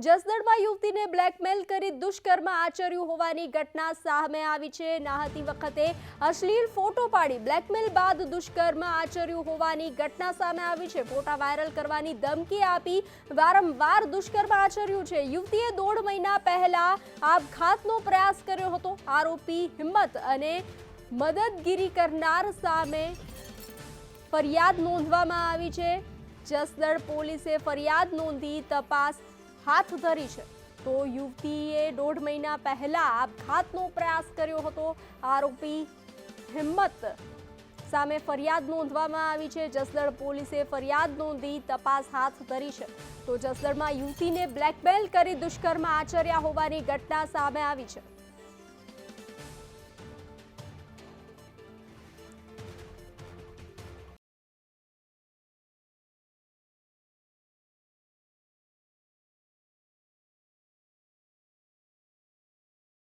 જસદણમાં યુવતીને બ્લેકમેલ કરી દુષ્કર્મ આચર્યું હોવાની ઘટના સામે આવી છે। નાહતી વખતે અશ્લીલ ફોટો પાડી બ્લેકમેલ બાદ દુષ્કર્મ આચર્યું હોવાની ઘટના સામે આવી છે। ફોટા વાયરલ કરવાની ધમકી આપી વારંવાર દુષ્કર્મ આચર્યું છે। યુવતીએ 1.5 મહિના પહેલા આપઘાતનો પ્રયાસ કર્યો હતો। આરોપી હિંમત અને મદદગીરી કરનાર સામે ફરિયાદ નોંધવામાં આવી છે। જસદણ પોલીસે ફરિયાદ નોંધી તપાસ હાથ ધરી છે। તો યુવતીએ 1.5 મહિના પહેલા આપઘાતનો પ્રયાસ કર્યો હતો। આરોપી હિંમત સામે ફરિયાદ નોંધવામાં આવી છે। જસદણ પોલીસે ફરિયાદ નોંધી તપાસ હાથ ધરી છે। તો જસદણમાં યુવતીને બ્લેકમેલ કરી દુષ્કર્મ આચર્યા હોવાની ઘટના સામે આવી છે।